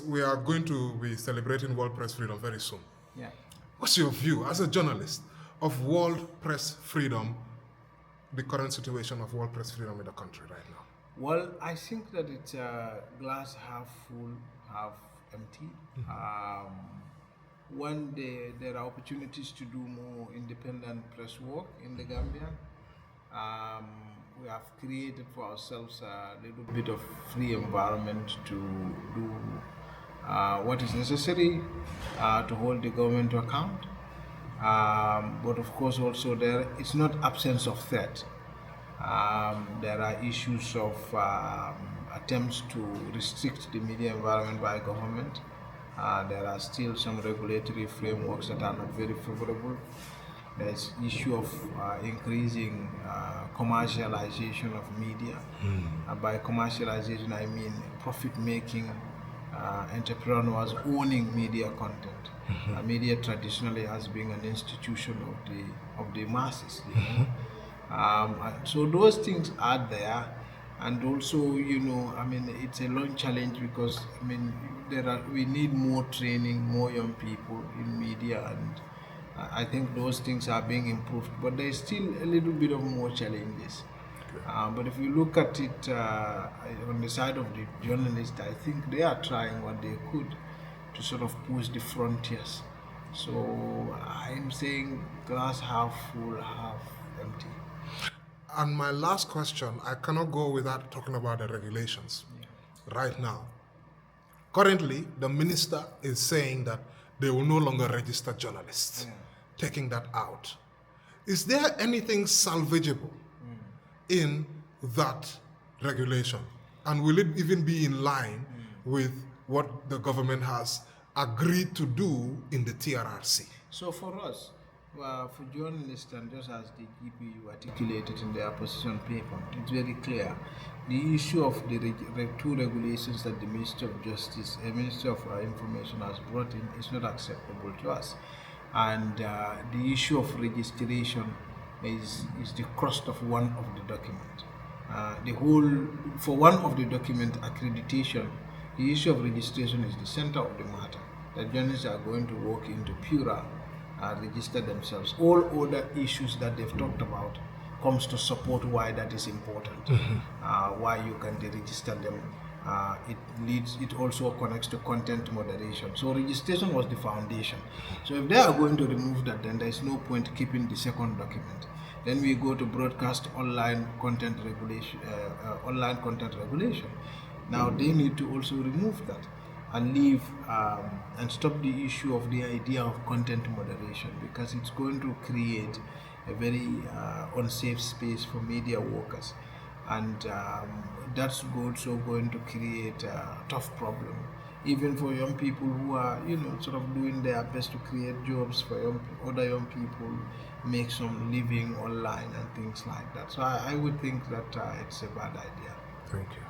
we are going to be celebrating World Press Freedom very soon. Yeah. What's your view as a journalist of world press freedom, the current situation of world press freedom in the country right now? Well, I think that it's glass half full, half empty. One day there are opportunities to do more independent press work in the Gambia. We have created for ourselves a little bit of free environment to do what is necessary to hold the government to account. But of course, also it's not absence of threat. There are issues of attempts to restrict the media environment by government. There are still some regulatory frameworks that are not very favorable. There's issue of increasing commercialization of media. By commercialization, I mean profit-making entrepreneurs owning media content. Media traditionally has been an institution of the masses. So those things are there, and also, I mean, it's a long challenge because I mean we need more training, more young people in media, and I think those things are being improved, but there's still a little bit of more challenges. But if you look at it on the side of the journalists, I think they are trying what they could to sort of push the frontiers. So I'm saying glass half full, half empty. And my last question, I cannot go without talking about the regulations right now. Currently, the minister is saying that they will no longer register journalists, taking that out. Is there anything salvageable in that regulation? And will it even be in line with what the government has agreed to do in the TRRC? So for us, for journalists, and just as the GPU articulated in their position paper, it's very clear. The issue of the two regulations that the Ministry of Justice, Ministry of Information has brought in is not acceptable to us. And the issue of registration is the cost of one of the document. For one of the document accreditation, the issue of registration is the center of the matter. The journalists are going to walk into Pura, register themselves. All other issues that they've talked about comes to support why that is important, why you can deregister them. It also connects to content moderation. So registration was the foundation. So if they are going to remove that, then there is no point keeping the second document. Then we go to broadcast online content regulation. Now they need to also remove that and leave and stop the issue of the idea of content moderation, because it's going to create a very unsafe space for media workers, and that's also going to create a tough problem even for young people who are sort of doing their best to create jobs for other young people, make some living online and things like that. So I would think that it's a bad idea. Thank you.